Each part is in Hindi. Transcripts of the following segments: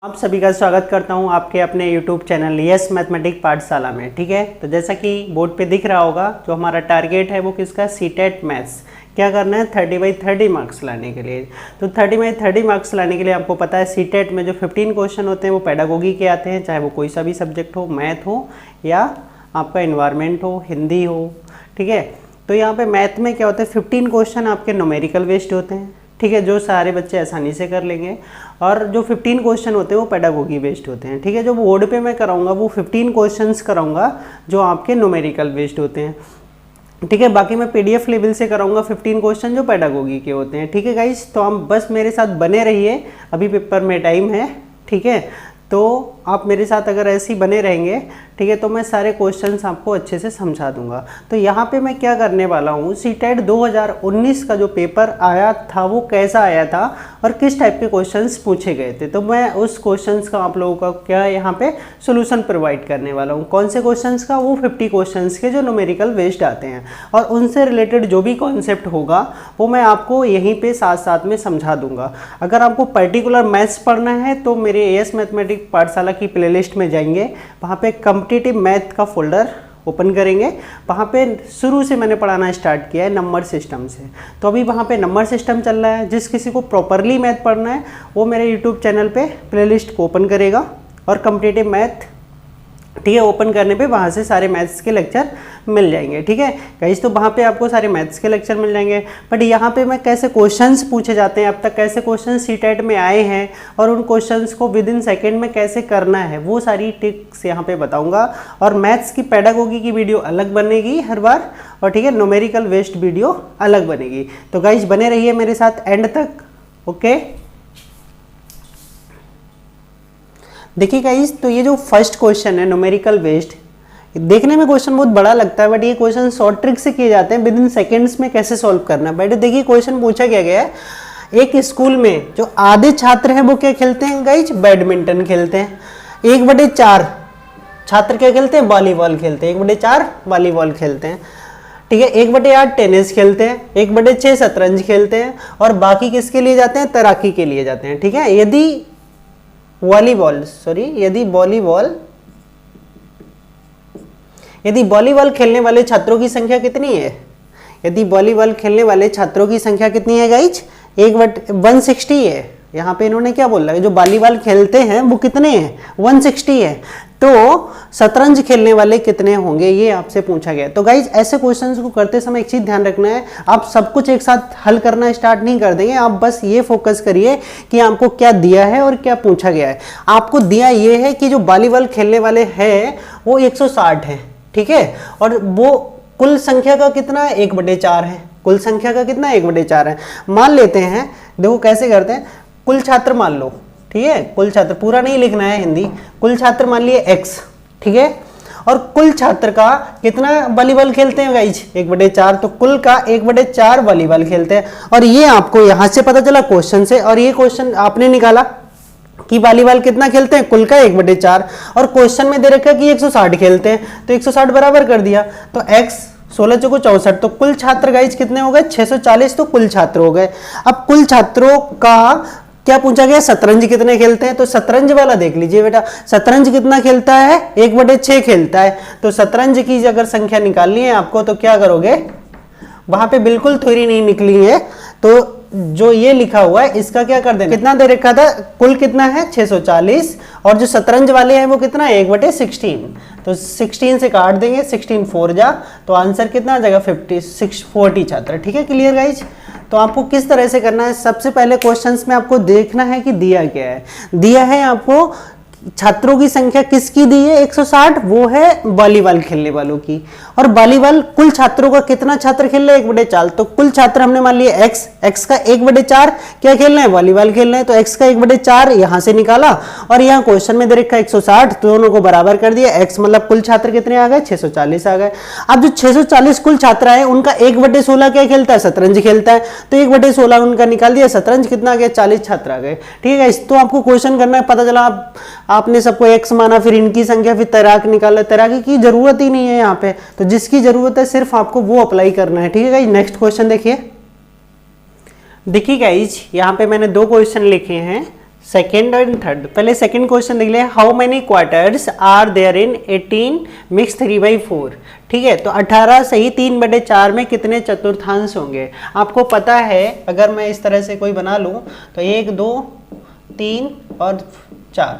आप सभी का स्वागत करता हूं आपके अपने YouTube चैनल यस मैथमेटिक्स पाठशाला में। ठीक है, तो जैसा कि बोर्ड पे दिख रहा होगा, जो हमारा टारगेट है वो किसका, सीटेट मैथ्स। क्या करना है, 30/30 मार्क्स लाने के लिए। तो 30/30 मार्क्स लाने के लिए आपको पता है सीटेट में जो 15 क्वेश्चन होते हैं वो पेडागोगी के आते हैं, चाहे वो कोई सा भी सब्जेक्ट हो, मैथ हो या आपका इन्वायरमेंट हो, हिंदी हो। ठीक है, तो यहाँ पे मैथ में क्या होता है, 15 क्वेश्चन आपके न्यूमेरिकल बेस्ड होते हैं। ठीक है, जो सारे बच्चे आसानी से कर लेंगे। और जो 15 क्वेश्चन होते हैं वो पेडागोगी बेस्ड होते हैं। ठीक है, जो बोर्ड पे मैं कराऊंगा वो 15 क्वेश्चंस कराऊंगा जो आपके न्यूमेरिकल बेस्ड होते हैं। ठीक है, बाकी मैं PDF लेवल से कराऊंगा 15 क्वेश्चन जो पेडागोगी के होते हैं। ठीक है गाइस, तो हम बस मेरे साथ बने रहिए, अभी पेपर में टाइम है। ठीक है, तो आप मेरे साथ अगर ऐसे ही बने रहेंगे, ठीक है, तो मैं सारे क्वेश्चंस आपको अच्छे से समझा दूंगा। तो यहाँ पे मैं क्या करने वाला हूँ, सीटेट 2019 का जो पेपर आया था वो कैसा आया था और किस टाइप के क्वेश्चंस पूछे गए थे, तो मैं उस क्वेश्चंस का आप लोगों का क्या यहाँ पे सोल्यूशन प्रोवाइड करने वाला हूँ। कौन से क्वेश्चंस का, वो 50 क्वेश्चंस के जो न्यूमेरिकल बेस्ड आते हैं, और उनसे रिलेटेड जो भी कॉन्सेप्ट होगा वो मैं आपको यहीं पर साथ साथ में समझा दूंगा। अगर आपको पर्टिकुलर मैथ्स पढ़ना है तो मेरे यस मैथमेटिक्स पाठशाला की प्लेलिस्ट में जाएंगे, वहाँ पे कॉम्पिटिटिव मैथ का फोल्डर ओपन करेंगे। वहाँ पे शुरू से मैंने पढ़ाना स्टार्ट किया है नंबर सिस्टम से, तो अभी वहाँ पे नंबर सिस्टम चल रहा है। जिस किसी को प्रॉपरली मैथ पढ़ना है वो मेरे यूट्यूब चैनल पे प्लेलिस्ट को ओपन करेगा और कॉम्पिटिटिव मैथ, ठीक है, ओपन करने पे वहाँ से सारे मैथ्स के लेक्चर मिल जाएंगे। ठीक है गाइस, तो वहाँ पे आपको सारे मैथ्स के लेक्चर मिल जाएंगे। बट यहाँ पे मैं कैसे क्वेश्चंस पूछे जाते हैं, अब तक कैसे क्वेश्चन सीटेट में आए हैं और उन क्वेश्चंस को विद इन सेकेंड में कैसे करना है, वो सारी टिप्स यहाँ पे बताऊँगा। और मैथ्स की पेडागोगी की वीडियो अलग बनेगी हर बार, और ठीक है, न्यूमेरिकल बेस्ड वीडियो अलग बनेगी। तो गाइस बने रहिए मेरे साथ एंड तक। ओके, देखिए गाइस, तो ये जो फर्स्ट क्वेश्चन है न्यूमेरिकल बेस्ड, देखने में क्वेश्चन बहुत बड़ा लगता है, बट ये क्वेश्चन शॉर्ट ट्रिक से किए जाते हैं, विद इन सेकेंड्स में कैसे सॉल्व करना है। बट देखिए क्वेश्चन पूछा क्या गया है, एक स्कूल में जो आधे छात्र हैं वो क्या खेलते हैं गाइस, बैडमिंटन खेलते हैं। 1/4 छात्र क्या खेलते हैं, वॉलीबॉल खेलते हैं। 1/4 वॉलीबॉल खेलते हैं। ठीक है, 1/8 टेनिस खेलते हैं, 1/6 शतरंज खेलते हैं, और बाकी किसके लिए जाते हैं, तैराकी के लिए जाते हैं। ठीक है, यदि वॉलीबॉल खेलने वाले छात्रों की संख्या कितनी है, यदि वॉलीबॉल खेलने वाले छात्रों की संख्या कितनी है गाइज, 1/160 है। यहाँ पे इन्होंने क्या बोला, जो वॉलीबॉल खेलते हैं वो कितने हैं, 160 है। तो शतरंज खेलने वाले कितने होंगे, ये आपसे पूछा गया। तो गाइज ऐसे क्वेश्चंस को करते समय एक चीज ध्यान रखना है, आप सब कुछ एक साथ हल करना स्टार्ट नहीं कर देंगे। आप बस ये फोकस करिए कि आपको क्या दिया है और क्या पूछा गया है। आपको दिया ये है कि जो वॉलीबॉल खेलने वाले हैं वो 160 है। ठीक है, और वो कुल संख्या का कितना है, 1/4 है। कुल संख्या का कितना, 1/4 है। मान लेते हैं, देखो कैसे करते हैं, कुल छात्र मान लो, ठीक है, कुल छात्र, पूरा नहीं लिखना है हिंदी, कुल छात्र मान लिए x। ठीक है, और कुल छात्र का कितना वॉलीबॉल खेलते हैं गाइज, 1/4, तो कुल का 1/4 वॉलीबॉल खेलते हैं। और ये आपको यहां से पता चला क्वेश्चन से, और ये क्वेश्चन आपने निकाला कि वॉलीबॉल कितना खेलते हैं, कुल का 1/4, और क्वेश्चन में दे रखा है कि 160 खेलते हैं, तो 160 बराबर कर दिया, तो x 16 चौको 64, तो कुल छात्र गाइज कितने हो गए, 640, तो कुल छात्र हो गए। अब कुल छात्रों का क्या पूछा गया, शतरंज कितने खेलते हैं, तो शतरंज वाला देख लीजिए बेटा, शतरंज कितना खेलता है, 1/6 खेलता है। तो शतरंज की अगर संख्या निकालनी है आपको तो क्या करोगे, वहां पे बिल्कुल थ्योरी नहीं निकली है, तो जो ये लिखा हुआ है इसका क्या कर देना, कितना दे रखा था, कुल कितना है 640, और जो शतरंज वाले हैं वो कितना है 1/16, तो 16 से काट देंगे, 16 4 जा, तो आंसर कितना आ जाएगा 40 छात्र। ठीक है, क्लियर गाइज। तो आपको किस तरह से करना है, सबसे पहले क्वेश्चंस में आपको देखना है कि दिया क्या है। दिया है आपको छात्रों की संख्या किसकी दी है, 160, वो है वॉलीबॉल खेलने वालों की। और वॉलीबॉल कुल छात्रों का कितना छात्र खेल रहे हैं, 1/4, तो कुल छात्र हमने मान लिए x का 1/4 क्या खेलना है, वॉलीबॉल खेलना है, तो x का 1/4 यहां से निकाला, और यहाँ क्वेश्चन में दे रखा 160, तो दोनों को बराबर कर दिया। x मतलब कुल छात्र कितने आ गए, 640 आ गए। अब जो 640 कुल छात्र है उनका 1/16 क्या खेलता है, शतरंज खेलता है, तो 1/16 उनका निकाल दिया, शतरंज कितना आ गया, 40 छात्र आ गए। ठीक है, तो आपको क्वेश्चन करना है, पता चला आपने सबको x माना, फिर इनकी संख्या, फिर तैराक निकाला, तैराकी की जरूरत ही नहीं है यहाँ पे, तो जिसकी जरूरत है सिर्फ आपको वो अप्लाई करना है। ठीक है गाइस, नेक्स्ट क्वेश्चन देखिए। देखिए गाइस, यहाँ पे मैंने 2 क्वेश्चन लिखे हैं सेकेंड एंड थर्ड। पहले सेकेंड क्वेश्चन देख लिया, how many quarters are there in 18 mix 3/4। ठीक है, तो 18 सही 3/4 में कितने चतुर्थांश होंगे। आपको पता है अगर मैं इस तरह से कोई बना लूँ तो 1 2 3 और 4,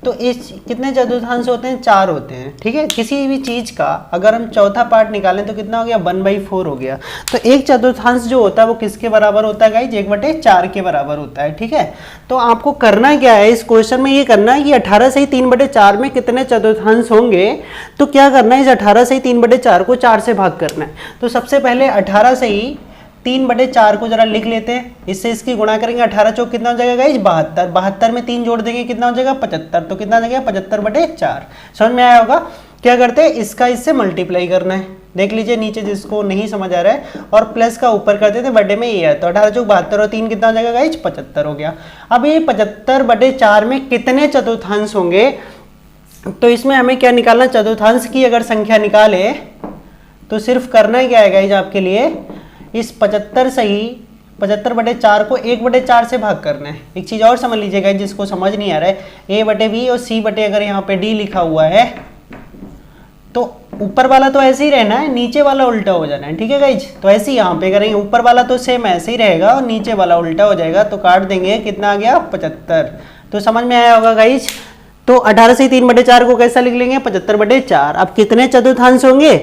तो इस कितने चतुर्थांश होते हैं, 4 होते हैं। ठीक है, किसी भी चीज़ का अगर हम चौथा पार्ट निकालें तो कितना हो गया, 1/4 हो गया। तो एक चतुर्थांश जो होता है वो किसके बराबर होता है गाइज, 1/4 के बराबर होता है। ठीक है, तो आपको करना क्या है इस क्वेश्चन में, ये करना है कि 18 से ही 3/4 में कितने चतुर्थांश होंगे। तो क्या करना है, इस 18 से ही 3/4 को 4 से भाग करना है। तो सबसे पहले 18 से ही 3/4 को जरा लिख लेते हैं, इससे इसकी गुणा करेंगे। 18 चौक कितना हो जाएगा गाइज, 72। 72 में 3 जोड़ देंगे कितना हो जाएगा, 75। तो कितना हो जाएगा, 75/4। समझ में आया होगा। क्या करते हैं, इसका इससे मल्टीप्लाई करना है। देख लीजिए नीचे जिसको नहीं समझ आ रहा है, और प्लस का ऊपर कर देते, बड़े में ये है। तो 18 चौक 72 और 3 कितना हो जाएगा गाइज, 75 हो गया। अब ये 75/4 में कितने चतुर्थांश होंगे, तो इसमें हमें क्या निकालना, चतुर्थांश की अगर संख्या निकाले तो सिर्फ करना क्या है गाइज आपके लिए, इस 75 से ही 75/4 को 1/4 से भाग करना है। एक चीज़ और समझ लीजिएगा जिसको समझ नहीं आ रहा है, A/B और C/ अगर यहाँ पे D लिखा हुआ है तो ऊपर वाला तो ऐसे ही रहना है, नीचे वाला उल्टा हो जाना है। ठीक है गाइज, तो ऐसे ही यहाँ पे करेंगे, ऊपर वाला तो सेम ऐसे ही रहेगा और नीचे वाला उल्टा हो जाएगा। तो काट देंगे, कितना आ गया, 75। तो समझ में आया होगा गाइज। तो 18 से 3/4 को कैसा लिख लेंगे, 75/4। अब कितने चतुर्थांश होंगे,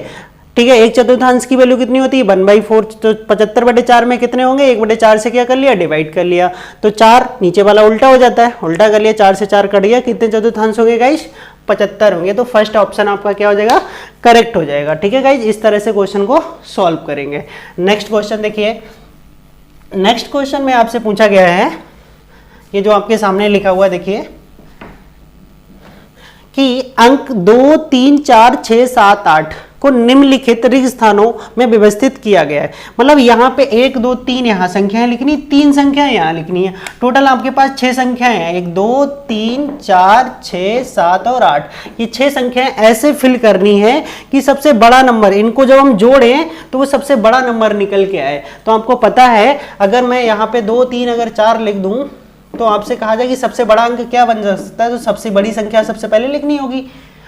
ठीक है, एक चतुर्थांश की वैल्यू कितनी होती है, 1/4। तो 75/4 में कितने होंगे, 1/4 से क्या कर लिया, डिवाइड कर लिया। तो 4 नीचे वाला उल्टा हो जाता है, उल्टा कर लिया, 4 से 4 कट गया। कितने चतुर्थांश होंगे गाइस, 75 होंगे। तो फर्स्ट ऑप्शन आपका क्या हो जाएगा, करेक्ट हो जाएगा। ठीक है गाइज, इस तरह से क्वेश्चन को सॉल्व करेंगे। नेक्स्ट क्वेश्चन देखिए, नेक्स्ट क्वेश्चन में आपसे पूछा गया है, ये जो आपके सामने लिखा हुआ देखिए कि अंक 2 3 4 6 7 8 को निम्नलिखित रिक्त स्थानों में व्यवस्थित किया गया है। मतलब यहाँ पे 1 2 3 यहाँ संख्याएं लिखनी, 3 संख्याएं यहाँ लिखनी है। टोटल आपके पास 6 संख्याएं हैं, 1 2 3 4 6 7 और 8। ये 6 संख्याएं ऐसे फिल करनी है कि सबसे बड़ा नंबर, इनको जब हम जोड़ें तो वो सबसे बड़ा नंबर निकल के आए। तो आपको पता है अगर मैं यहाँ पे 2 3 अगर 4 लिख दूं तो आपसे कहा जाए कि सबसे बड़ा अंक क्या बन सकता है, तो सबसे बड़ी संख्या सबसे पहले लिखनी होगी।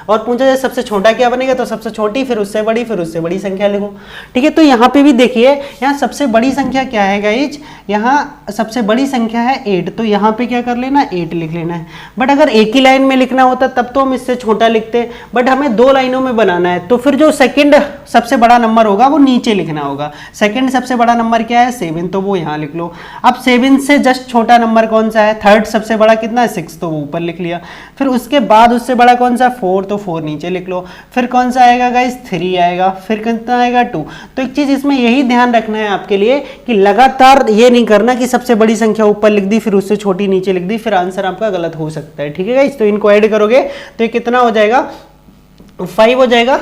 और पूछा जाए सबसे छोटा क्या बनेगा, तो सबसे छोटी, फिर उससे बड़ी संख्या लिखो। ठीक है, तो यहाँ पे भी देखिए, यहाँ सबसे बड़ी संख्या क्या है गाइज, यहाँ सबसे बड़ी संख्या है 8। तो यहाँ पे क्या कर लेना, 8 लिख लेना है। बट अगर एक ही लाइन में लिखना होता तब तो हम इससे छोटा लिखते, बट हमें 2 लाइनों में बनाना है। तो फिर जो सेकंड सबसे बड़ा नंबर होगा वो नीचे लिखना होगा। सेकंड सबसे बड़ा नंबर क्या है, 7, तो वो यहाँ लिख लो। अब 7 से जस्ट छोटा नंबर कौन सा है, थर्ड सबसे बड़ा कितना है, 6, तो वो ऊपर लिख लिया। फिर उसके बाद उससे बड़ा कौन सा, 4, तो 4 नीचे लिख लो। फिर कौन सा आएगा गाइस, 3 आएगा। फिर कितना आएगा, 2। तो एक चीज इसमें यही ध्यान रखना है आपके लिए कि लगातार ये नहीं करना कि सबसे बड़ी संख्या ऊपर लिख दी फिर उससे छोटी नीचे लिख दी, फिर आंसर आपका गलत हो सकता है। ठीक है गाइस, तो इनको ऐड करोगे तो ये कितना हो जाएगा, 5 हो जाएगा।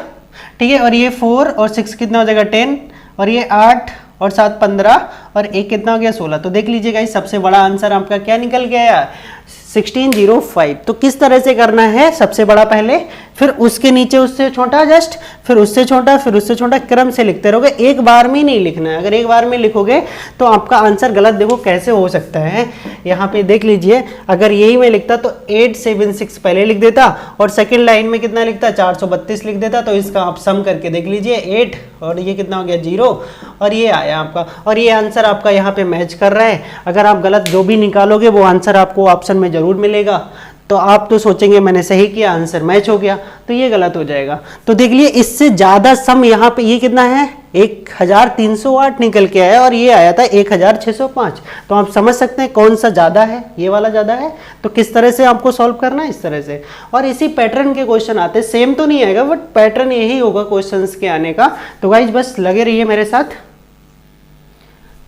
ठीक है, और ये 4 और 6 कितना हो जाएगा, 10, और ये 8 और 7 15, और 1 कितना हो गया, 16। तो देख लीजिए गाइस, सबसे बड़ा आंसर आपका क्या निकल गया, 1605। तो किस तरह से करना है, सबसे बड़ा पहले, फिर उसके नीचे उससे छोटा जस्ट, फिर उससे छोटा, फिर उससे छोटा, क्रम से लिखते रहोगे। एक बार में नहीं लिखना है, अगर एक बार में लिखोगे तो आपका आंसर गलत, देखो कैसे हो सकता है। यहाँ पे देख लीजिए, अगर यही मैं लिखता तो 876 पहले लिख देता और सेकेंड लाइन में कितना लिखता, 432 लिख देता। तो इसका आप सम करके देख लीजिए, 8 और ये कितना हो गया, 0, और ये आया आपका, और ये आंसर आपका यहाँ पे मैच कर रहा है। अगर आप गलत जो भी निकालोगे वो आंसर आपको ऑप्शन में जरूर मिलेगा। तो आप तो सोचेंगे मैंने सही किया, आंसर मैच हो गया, तो ये गलत हो जाएगा। तो देख लिए, इससे ज्यादा सम यहाँ पे ये कितना है, 1308 निकल के आया और ये आया था 1605। तो आप समझ सकते हैं कौन सा ज्यादा है, ये वाला ज्यादा है। तो किस तरह से आपको सॉल्व करना है, इस तरह से। और इसी पैटर्न के क्वेश्चन आते हैं, सेम तो नहीं आएगा बट पैटर्न यही होगा क्वेश्चंस के आने का। तो गाइज बस लगे रहिए मेरे साथ।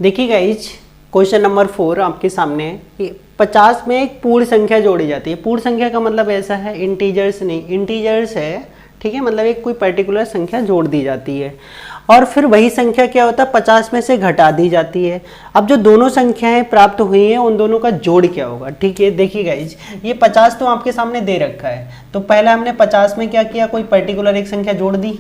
देखिए गाइज, क्वेश्चन नंबर 4 आपके सामने है। 50 में एक पूर्ण संख्या जोड़ी जाती है। पूर्ण संख्या का मतलब ऐसा है, इंटीजर्स नहीं, इंटीजर्स है। ठीक है, मतलब एक कोई पर्टिकुलर संख्या जोड़ दी जाती है और फिर वही संख्या क्या होता है, 50 में से घटा दी जाती है। अब जो दोनों संख्याएं प्राप्त हुई हैं उन दोनों का जोड़ क्या होगा। ठीक है, देखिए गाइज, ये 50 तो आपके सामने दे रखा है। तो पहले हमने 50 में क्या किया, कोई पर्टिकुलर एक संख्या जोड़ दी।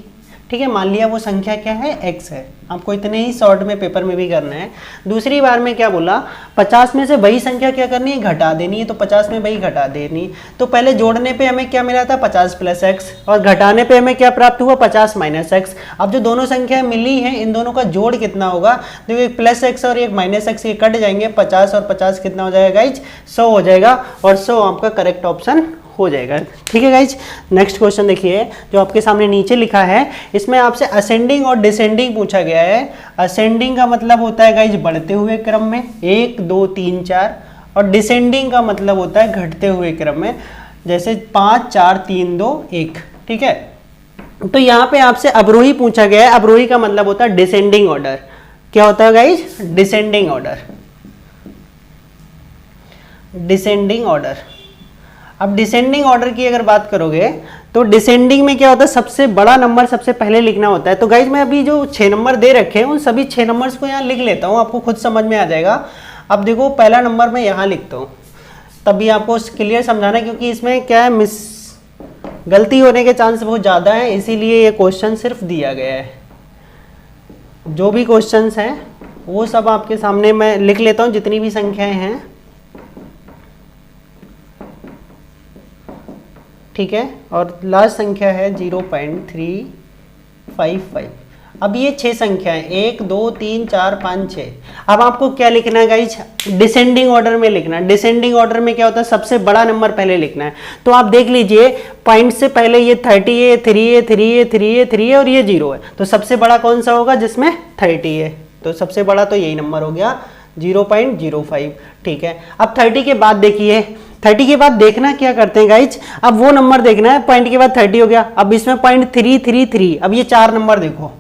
ठीक है, मान लिया वो संख्या क्या है, x है। आपको इतने ही शॉर्ट में पेपर में भी करना है। दूसरी बार में क्या बोला, 50 में से वही संख्या क्या करनी है, घटा देनी है। तो 50 में वही घटा देनी। तो पहले जोड़ने पे हमें क्या मिला था, 50 प्लस एक्स, और घटाने पे हमें क्या प्राप्त हुआ, 50 माइनस एक्स। अब जो दोनों संख्या मिली है, इन दोनों का जोड़ कितना होगा, देखो एक प्लस एक्स और एक माइनस एक्स, ये कट जाएंगे, 50 और 50 कितना हो जाएगा गाइज, 100 हो जाएगा, और 100 आपका करेक्ट ऑप्शन हो जाएगा। ठीक है गाइज, नेक्स्ट क्वेश्चन देखिए जो आपके सामने नीचे लिखा है, इसमें आपसे असेंडिंग और डिसेंडिंग पूछा गया है। असेंडिंग का मतलब होता है गाइज बढ़ते हुए क्रम में 1 2 3 4, और डिसेंडिंग का मतलब होता है घटते हुए क्रम में, जैसे 5 4 3 2 1। ठीक है, तो यहाँ पे आपसे अवरोही पूछा गया है। अवरोही का मतलब होता है डिसेंडिंग ऑर्डर। क्या होता है guys, descending order, descending order. अब डिसेंडिंग ऑर्डर की अगर बात करोगे तो डिसेंडिंग में क्या होता है, सबसे बड़ा नंबर सबसे पहले लिखना होता है। तो गाइज मैं अभी जो 6 नंबर दे रखे हैं उन सभी 6 नंबर्स को यहाँ लिख लेता हूँ, आपको खुद समझ में आ जाएगा। अब देखो पहला नंबर मैं यहाँ लिखता हूँ, तभी आपको क्लियर समझाना है, क्योंकि इसमें क्या है, गलती होने के चांस बहुत ज़्यादा है, इसीलिए ये क्वेश्चन सिर्फ दिया गया है। जो भी क्वेश्चंस हैं वो सब आपके सामने मैं लिख लेता हूँ, जितनी भी संख्याएं हैं। ठीक है, और लास्ट संख्या है 0.355। अब ये 6 संख्याएं 1 2 3 4 5 6। अब आपको क्या लिखना है गाइज, डिसेंडिंग ऑर्डर में लिखना है। डिसेंडिंग ऑर्डर में क्या होता है, सबसे बड़ा नंबर पहले लिखना है। तो आप देख लीजिए पॉइंट से पहले ये 30 है, 3 है, 3 है, 3 है, 3 है, और ये 0 है। तो सबसे बड़ा कौन सा होगा, जिसमें 30 है। तो सबसे बड़ा तो यही नंबर हो गया 0.05। ठीक है, अब 30 के बाद देखिए, 30 के बाद देखना क्या करते हैं गाइज, अब वो नंबर देखना है, पॉइंट के बाद 30 हो गया, अब इसमें पॉइंट 333। अब ये 4 नंबर देखो,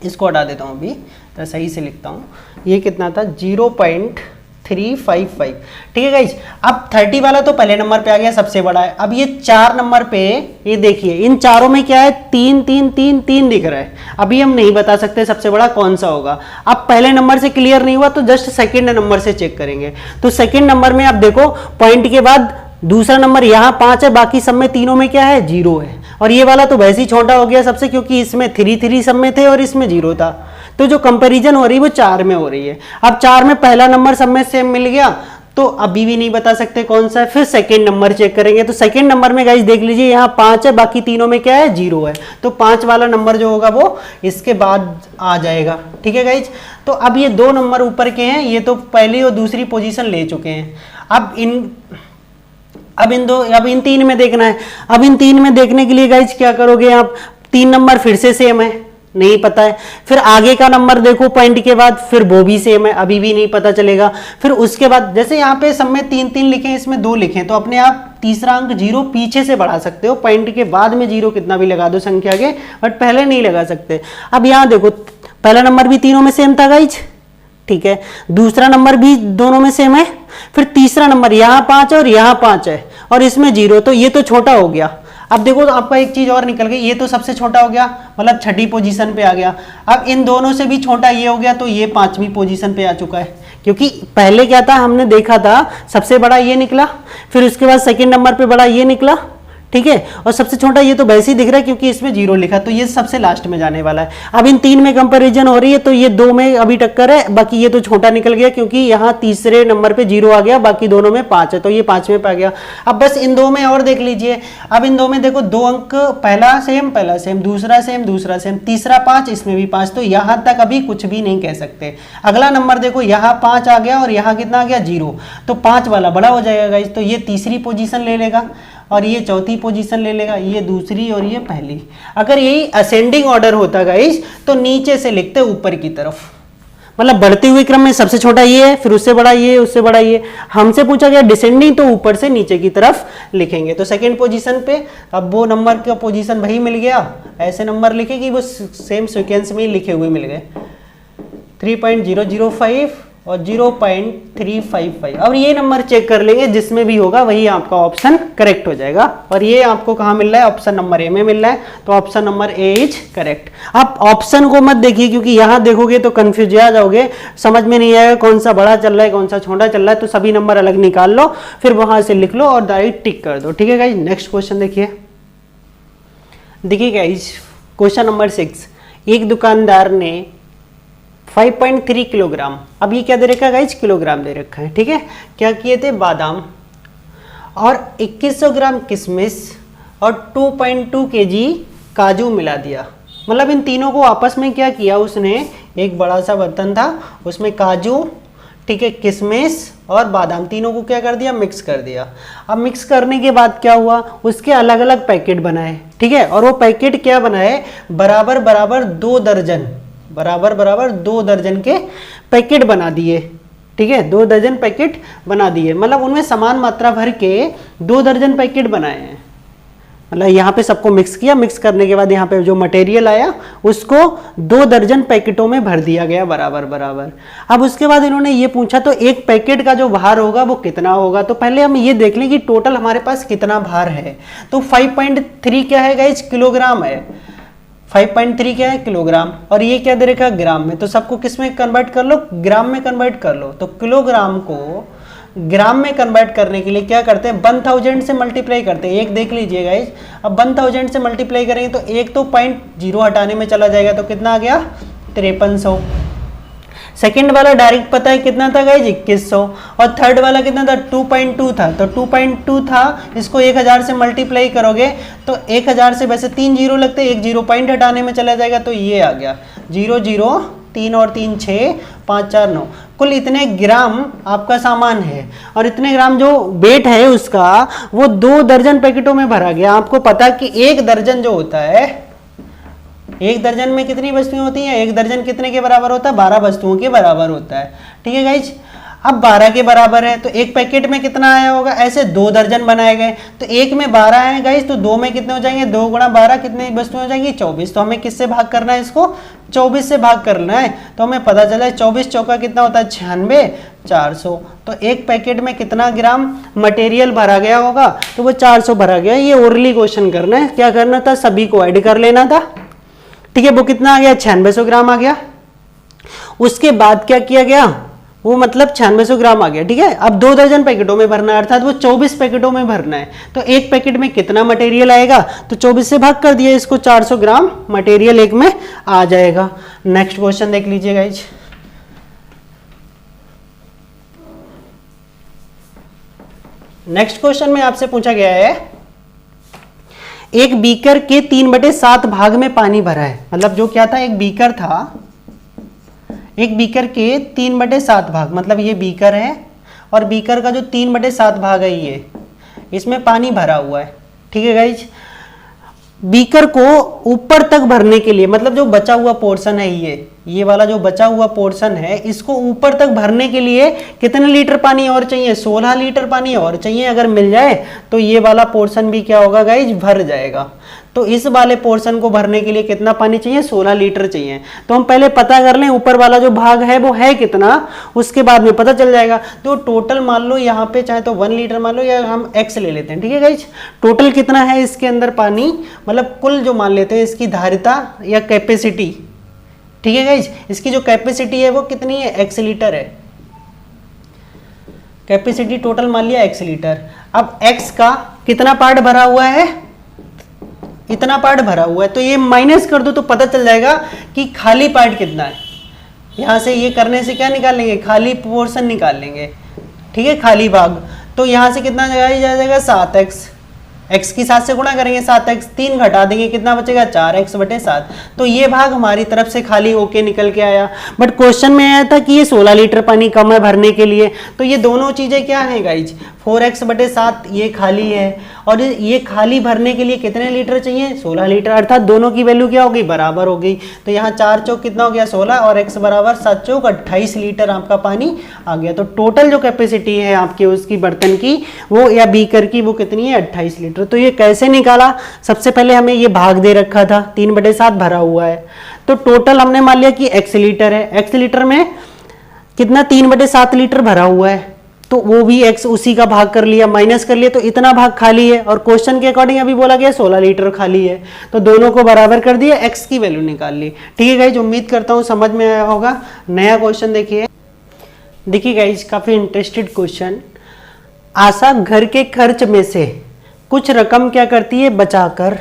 इसको हटा देता हूं अभी, तो सही से लिखता हूं। ये कितना था, 0.355। ठीक है गाइज, अब 30 वाला तो पहले नंबर पे आ गया, सबसे बड़ा है। अब ये 4 नंबर पे, ये देखिए इन चारों में क्या है, 3 3 3 3 दिख रहा है। अभी हम नहीं बता सकते सबसे बड़ा कौन सा होगा। अब पहले नंबर से क्लियर नहीं हुआ तो जस्ट सेकंड नंबर से चेक करेंगे। तो सेकंड नंबर में आप देखो पॉइंट के बाद दूसरा नंबर यहाँ 5 है, बाकी सब में तीनों में क्या है, 0 है। और ये वाला तो वैसे ही छोटा हो गया सबसे, क्योंकि इसमें 3 3 सब में थे और इसमें 0 था। तो जो कंपैरिजन हो रही है वो 4 में हो रही है। अब 4 में पहला नंबर सब में सेम मिल गया, तो अभी भी नहीं बता सकते कौन सा है। फिर सेकंड नंबर चेक करेंगे, तो सेकंड नंबर में गाइस देख लीजिए यहाँ 5 है, बाकी तीनों में क्या है, 0 है। तो 5 वाला नंबर जो होगा वो इसके बाद आ जाएगा। ठीक है गाइज, तो अब ये 2 नंबर ऊपर के हैं, ये तो पहली और दूसरी पोजीशन ले चुके हैं। अब इन 3 में देखना है। अब इन 3 में देखने के लिए गाइज क्या करोगे आप, 3 नंबर फिर से सेम है, नहीं पता है। फिर आगे का नंबर देखो पॉइंट के बाद, फिर वो भी सेम है, अभी भी नहीं पता चलेगा। फिर उसके बाद जैसे यहाँ पे सब में 3 3 लिखे हैं, इसमें 2 लिखे हैं, तो अपने आप तीसरा अंक 0 पीछे से बढ़ा सकते हो। पॉइंट के बाद में 0 कितना भी लगा दो संख्या के, बट पहले नहीं लगा सकते। अब यहाँ देखो पहला नंबर भी तीनों में सेम था गाइज, ठीक है, दूसरा नंबर भी दोनों में सेम है, फिर तीसरा नंबर यहाँ 5 और यहाँ 5 है, और इसमें 0, तो ये तो छोटा हो गया। अब देखो तो आपका एक चीज और निकल गई, ये तो सबसे छोटा हो गया, मतलब 6ठी पोजीशन पे आ गया। अब इन दोनों से भी छोटा ये हो गया, तो ये 5वीं पोजीशन पे आ चुका है। क्योंकि पहले क्या था, हमने देखा था सबसे बड़ा ये निकला, फिर उसके बाद सेकंड नंबर पे बड़ा ये निकला, ठीक है, और सबसे छोटा ये तो वैसे ही दिख रहा है क्योंकि इसमें 0 लिखा, तो ये सबसे लास्ट में जाने वाला है। अब इन 3 में कंपैरिजन हो रही है, तो ये 2 में अभी टक्कर है, बाकी ये तो छोटा निकल गया क्योंकि यहाँ तीसरे नंबर पे 0 आ गया, बाकी दोनों में 5 है, तो ये 5वें पे आ गया। अब बस इन 2 में और देख लीजिए। अब इन 2 में देखो 2 अंक, पहला सेम, दूसरा सेम, तीसरा 5, इसमें भी 5, तो यहाँ तक अभी कुछ भी नहीं कह सकते। अगला नंबर देखो, यहाँ 5 आ गया और यहाँ कितना आ गया, 0, तो 5 वाला बड़ा हो जाएगा गाइस, तो ये तीसरी पोजीशन ले लेगा और ये चौथी पोजीशन ले लेगा, ये दूसरी और ये पहली। अगर यही असेंडिंग ऑर्डर होता गाइस, तो नीचे से लिखते ऊपर की तरफ, मतलब बढ़ते हुए क्रम में सबसे छोटा ये है, फिर उससे बड़ा ये, उससे बड़ा ये। हमसे पूछा गया डिसेंडिंग, तो ऊपर से नीचे की तरफ लिखेंगे। तो सेकंड पोजीशन पे अब वो नंबर का पोजीशन वही मिल गया, ऐसे नंबर लिखे कि वो सेम सीक्वेंस में ही लिखे हुए मिल गए, 3.005 और 0.355। और ये नंबर चेक कर लेंगे, जिसमें भी होगा वही आपका ऑप्शन करेक्ट हो जाएगा। और ये आपको कहाँ मिल रहा है, ऑप्शन नंबर ए में मिल रहा है, तो option number A is correct. आप ऑप्शन को मत देखिए, क्योंकि यहाँ देखोगे तो कंफ्यूज आ जाओगे, समझ में नहीं आएगा कौन सा बड़ा चल रहा है कौन सा छोटा चल रहा है। तो सभी नंबर अलग निकाल लो, फिर वहां से लिख लो और डायरेक्ट टिक कर दो। ठीक है गाइज, नेक्स्ट क्वेश्चन देखिए। देखिए गाइज, क्वेश्चन नंबर 6, एक दुकानदार ने 5.3 किलोग्राम, अब ये क्या दे रखा है गाइज, किलोग्राम दे रखा है, ठीक है। क्या किए थे, बादाम और 2100 ग्राम किशमिश और 2.2 केजी काजू मिला दिया। मतलब इन तीनों को आपस में क्या किया उसने, एक बड़ा सा बर्तन था उसमें काजू, ठीक है, किशमिश और बादाम तीनों को क्या कर दिया, मिक्स कर दिया। अब मिक्स करने के बाद क्या हुआ, उसके अलग अलग पैकेट बनाए, ठीक है। और वो पैकेट क्या बनाए, बराबर बराबर 2 दर्जन, बराबर बराबर 2 दर्जन के पैकेट बना दिए, ठीक है। 2 दर्जन पैकेट बना दिए, मतलब उनमें समान मात्रा भर के 2 दर्जन पैकेट बनाए हैं। मतलब यहाँ पे सबको मिक्स किया, मिक्स करने के बाद यहाँ पे जो मटेरियल आया उसको 2 दर्जन पैकेटों में भर दिया गया बराबर बराबर। अब उसके बाद इन्होंने ये पूछा तो एक पैकेट का जो भार होगा वो कितना होगा। तो पहले हम ये देख लें कि टोटल हमारे पास कितना भार है। तो 5.3 क्या है गाइज, किलोग्राम है। 5.3 क्या है, किलोग्राम, और ये क्या दे रखा है, ग्राम में। तो सबको किस में कन्वर्ट कर लो, ग्राम में कन्वर्ट कर लो। तो किलोग्राम को ग्राम में कन्वर्ट करने के लिए क्या करते हैं, 1000 से मल्टीप्लाई करते हैं। एक देख लीजिए गाइज, अब 1000 से मल्टीप्लाई करेंगे तो एक तो 0.0 हटाने में चला जाएगा, तो कितना आ गया, 5300। सेकेंड वाला डायरेक्ट पता है कितना था गाइज, 2100। और थर्ड वाला कितना था, 2.2 था। तो 2.2 था, इसको 1000 से मल्टीप्लाई करोगे तो 1000 से वैसे 3 जीरो लगते, एक जीरो पॉइंट हटाने में चला जाएगा, तो ये आ गया 0 0 3 और 3 6 5 4 9। कुल इतने ग्राम आपका सामान है, और इतने ग्राम जो वेट है उसका वो 2 दर्जन पैकेटों में भरा गया। आपको पता कि एक दर्जन जो होता है, एक दर्जन में कितनी वस्तुएं होती हैं, एक दर्जन कितने के बराबर होता है, 12 वस्तुओं के बराबर होता है, ठीक है गाइज। अब 12 के बराबर है तो एक पैकेट में कितना आया होगा, ऐसे 2 दर्जन बनाए गए, तो एक में 12 है गाइज, तो 2 में कितने हो जाएंगे, 2 गुणा 12 कितने वस्तुएं हो जाएंगी, 24। तो हमें किससे भाग करना है, इसको 24 से भाग करना है। तो हमें पता चला 24 चौका कितना होता है, 96 400। तो एक पैकेट में कितना ग्राम मटेरियल भरा गया होगा, तो वो 400 भरा गया। ये ओरली क्वेश्चन करना है, क्या करना था, सभी को ऐड कर लेना था, ठीक है। वो कितना आ गया, 9600 ग्राम आ गया। उसके बाद क्या किया गया, वो मतलब 9600 ग्राम आ गया, ठीक है। अब 2 दर्जन पैकेटों में भरना है, अर्थात वो 24 पैकेटों में भरना है। तो एक पैकेट में कितना मटेरियल आएगा, तो 24 से भाग कर दिया इसको, 400 ग्राम मटेरियल एक में आ जाएगा। नेक्स्ट क्वेश्चन देख लीजिए गाइज। नेक्स्ट क्वेश्चन में आपसे पूछा गया है, एक बीकर के 3/7 भाग में पानी भरा है। मतलब जो क्या था, एक बीकर था, एक बीकर के 3/7 भाग, मतलब ये बीकर है और बीकर का जो 3/7 भाग है ये, इसमें पानी भरा हुआ है, ठीक है गाइज। बीकर को ऊपर तक भरने के लिए, मतलब जो बचा हुआ पोर्शन है ये वाला जो बचा हुआ पोर्शन है, इसको ऊपर तक भरने के लिए कितने लीटर पानी और चाहिए, 16 लीटर पानी और चाहिए। अगर मिल जाए तो ये वाला पोर्शन भी क्या होगा गाइज, भर जाएगा। तो इस वाले पोर्शन को भरने के लिए कितना पानी चाहिए, 16 लीटर चाहिए। तो हम पहले पता कर लें ऊपर वाला जो भाग है वो है कितना, उसके बाद में पता चल जाएगा। तो टोटल मान लो यहाँ पे चाहे तो 1 लीटर मान लो, या हम x ले लेते हैं, ठीक है गाइज। टोटल कितना है इसके अंदर पानी, मतलब कुल जो मान लेते हैं इसकी धारिता या कैपेसिटी, ठीक है गाइज। इसकी जो कैपेसिटी है वो कितनी है, x लीटर है। कैपेसिटी टोटल मान लिया x लीटर। अब x का कितना पार्ट भरा हुआ है, इतना पार्ट भरा हुआ है, तो ये माइनस कर दो तो पता चल जाएगा कि खाली पार्ट कितना है। यहां से ये करने से क्या निकाल लेंगे, खाली पोर्शन निकाल लेंगे, ठीक है, खाली भाग। तो यहां से कितना जाएगा 7x, x की 7 से गुणा करेंगे, 7x, 3 घटा देंगे, कितना बचेगा 4x/7। तो ये भाग हमारी तरफ से खाली होके निकल के आया। बट क्वेश्चन में आया था कि ये 16 लीटर पानी कम है भरने के लिए। तो ये दोनों चीजें क्या हैं गाइज, 4x/7 ये खाली है, और ये खाली भरने के लिए कितने लीटर चाहिए, 16 लीटर, अर्थात दोनों की वैल्यू क्या हो गई, बराबर हो गई। तो यहाँ 4 चौक कितना हो गया 16, और x बराबर 7 चौक 28 लीटर आपका पानी आ गया। तो टोटल जो कैपेसिटी है आपके उसकी बर्तन की वो या बीकर की वो कितनी है, 28 लीटर। तो ये कैसे निकाला, सबसे पहले हमें ये भाग दे रखा था 3/7 भरा हुआ है। तो टोटल हमने मान लिया कि x लीटर है, x लीटर में कितना 3/7 लीटर भरा हुआ है, तो वो भी x उसी का भाग कर लिया, माइनस कर लिया, तो इतना भाग खाली है। और क्वेश्चन के अकॉर्डिंग अभी बोला गया 16 लीटर खाली है, तो दोनों को बराबर कर दिया, x की वैल्यू निकाल ली, ठीक है गाइज। उम्मीद करता हूँ समझ में आया होगा। नया क्वेश्चन देखिए गाइज, काफी इंटरेस्टेड क्वेश्चन। आशा घर के खर्च में से कुछ रकम क्या करती है, बचाकर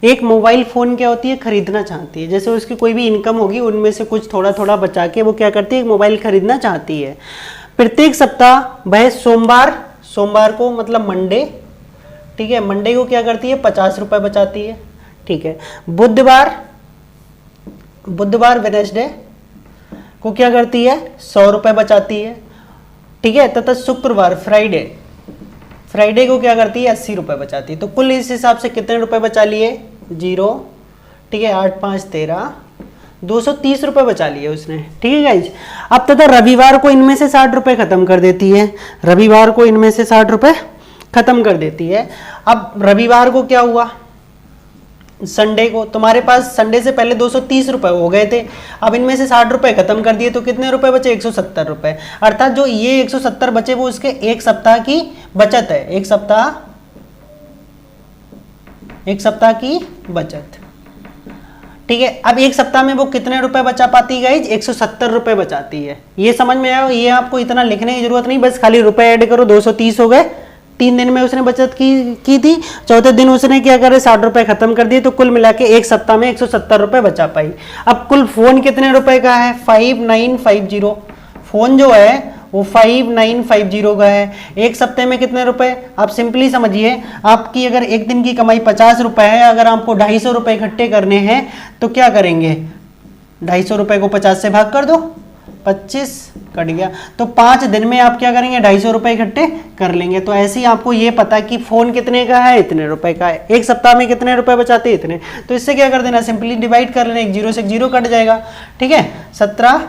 एक मोबाइल फ़ोन क्या होती है, खरीदना चाहती है। जैसे उसकी कोई भी इनकम होगी उनमें से कुछ थोड़ा थोड़ा बचा के वो क्या करती है, एक मोबाइल खरीदना चाहती है। प्रत्येक सप्ताह वह सोमवार को मतलब मंडे, ठीक है, मंडे को क्या करती है, 50 रुपये बचाती है। ठीक है, बुधवार वेडनेसडे को क्या करती है, 100 रुपये बचाती है। ठीक है, तथा शुक्रवार फ्राइडे को क्या करती है, 80 रुपये बचाती है। तो कुल इस हिसाब से कितने रुपए बचा लिए, 0। ठीक है, 8 5 13, 230 रुपये बचा लिए उसने। ठीक है गाइज। अब तथा रविवार को इनमें से 60 रुपये खत्म कर देती है, रविवार को इनमें से 60 रुपये खत्म कर देती है। अब रविवार को क्या हुआ, संडे को तुम्हारे पास संडे से पहले 230 रुपये हो गए थे, अब इनमें से 60 रुपये खत्म कर दिए तो कितने रुपए बचे, 170 रुपये। अर्थात जो ये 170 बचे वो उसके एक सप्ताह की बचत है, एक सप्ताह की बचत। ठीक है, अब एक सप्ताह में वो कितने रुपए बचा पाती है गाइज, 170 रुपये बचाती है। ये समझ में आया, ये आपको इतना लिखने की जरूरत नहीं, बस खाली रुपए ऐड करो, 230 हो गए। 3 दिन में उसने बचत की थी, चौथे दिन उसने क्या करे, 60 रुपये खत्म कर दिए, तो कुल मिला के एक सप्ताह में 170 रुपये बचा पाई। अब कुल फोन कितने रुपए का है, 5950। फोन जो है वो 5950 का है। एक सप्ताह में कितने रुपए, आप सिंपली समझिए, आपकी अगर एक दिन की कमाई 50 रुपए है, अगर आपको 250 रुपये इकट्ठे करने हैं तो क्या करेंगे, 250 रुपये को 50 से भाग कर दो, 25 कट गया, तो 5 दिन में आप क्या करेंगे, 250 रुपये इकट्ठे कर लेंगे। तो ऐसे ही आपको ये पता कि फोन कितने का है, इतने रुपए का है, एक सप्ताह में कितने रुपए बचाते हैं, इतने। तो इससे क्या कर देना, सिंपली डिवाइड कर लेना, एक जीरो से एक जीरो कट जाएगा। ठीक है, 17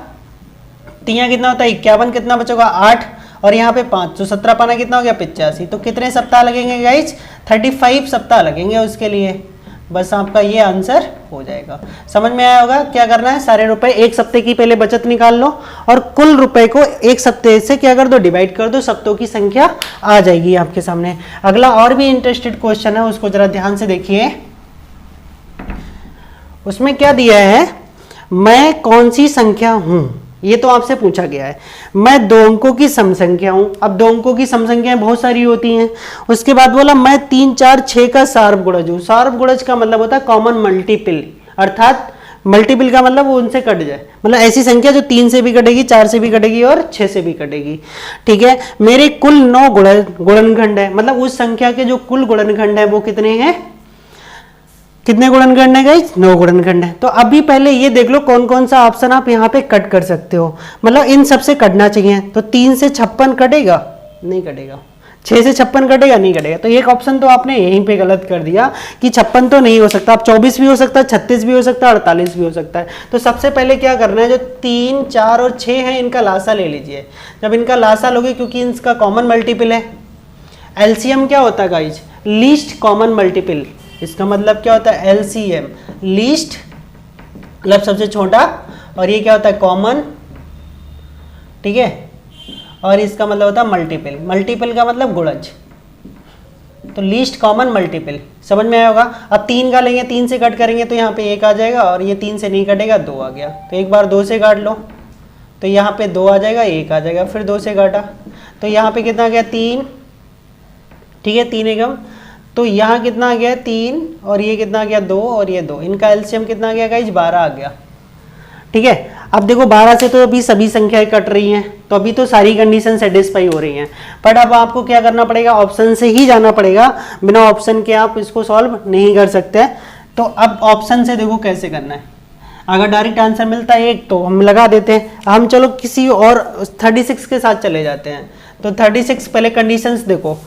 तिया कितना होता है, 51, कितना बचेगा 8, और यहाँ पे 5, तो 17 पाना कितना हो गया, 85। तो कितने सप्ताह लगेंगे गाइज, 35 सप्ताह लगेंगे उसके लिए। बस आपका ये आंसर हो जाएगा। समझ में आया होगा, क्या करना है, सारे रुपए एक सप्ते की पहले बचत निकाल लो और कुल रुपए को एक सप्ते से क्या कर दो, डिवाइड कर दो, सप्तों की संख्या आ जाएगी आपके सामने। अगला और भी इंटरेस्टेड क्वेश्चन है, उसको जरा ध्यान से देखिए। उसमें क्या दिया है, मैं कौन सी संख्या हूं, ये तो आपसे पूछा गया है। मैं 2 अंकों की सम संख्या हूं। अब 2 अंकों की सम संख्याएं बहुत सारी होती हैं। उसके बाद बोला मैं 3 4 6 का सार्वगुणज हूं। सार्वगुणज का मतलब होता है कॉमन मल्टीपल, अर्थात मल्टीपल का मतलब वो उनसे कट जाए, मतलब ऐसी संख्या जो 3 से भी कटेगी, 4 से भी कटेगी और 6 से भी कटेगी। ठीक है, मेरे कुल 9 गुणनखंड है, मतलब उस संख्या के जो कुल गुणनखंड है वो कितने हैं, कितने गुणनखंड है गाइस, 9 गुणनखंड है। तो अभी पहले ये देख लो कौन कौन सा ऑप्शन आप यहाँ पे कट कर सकते हो, मतलब इन सब से कटना चाहिए। तो 3 से 56 कटेगा, नहीं कटेगा। 6 से 56 कटेगा, नहीं कटेगा। तो एक ऑप्शन तो आपने यहीं पे गलत कर दिया कि 56 तो नहीं हो सकता। अब 24 भी हो सकता है, 36 भी हो सकता है, 48 भी हो सकता है। तो सबसे पहले क्या करना है, जो 3 4 और 6 है इनका लासा ले लीजिए। जब इनका लासा लोगे, क्योंकि इनका कॉमन मल्टीपल है, एलसीएम क्या होता है गाइज, लीस्ट कॉमन मल्टीपल। इसका मतलब क्या होता है, एलसीएम, लीस्ट मतलब सबसे छोटा, और ये क्या होता है, कॉमन। ठीक है, और इसका मतलब होता है मल्टीपल। मल्टीपल का मतलब गुणज, तो लीस्ट कॉमन मल्टीपल। समझ में आया होगा। अब 3 का लेंगे, 3 से कट करेंगे तो यहाँ पे 1 आ जाएगा, और ये 3 से नहीं कटेगा, 2 आ गया। तो एक बार 2 से काट लो तो यहाँ पे 2 आ जाएगा, 1 आ जाएगा, फिर 2 से काटा तो यहाँ पे कितना आ गया, 3। ठीक है, 3 एकम, तो यहाँ कितना आ गया, 3, और ये कितना आ गया, 2, और ये 2। इनका एलसीएम कितना आ गया गाइज, 12 आ गया। ठीक है, अब देखो 12 से तो अभी सभी संख्याएं कट रही हैं, तो अभी तो सारी कंडीशन सेटिस्फाई हो रही हैं। बट अब आपको क्या करना पड़ेगा, ऑप्शन से ही जाना पड़ेगा, बिना ऑप्शन के आप इसको सॉल्व नहीं कर सकते। तो अब ऑप्शन से देखो कैसे करना है। अगर डायरेक्ट आंसर मिलता है एक तो हम लगा देते हैं, हम चलो किसी और 36 के साथ चले जाते हैं। तो 36 पहले कंडीशंस देखो,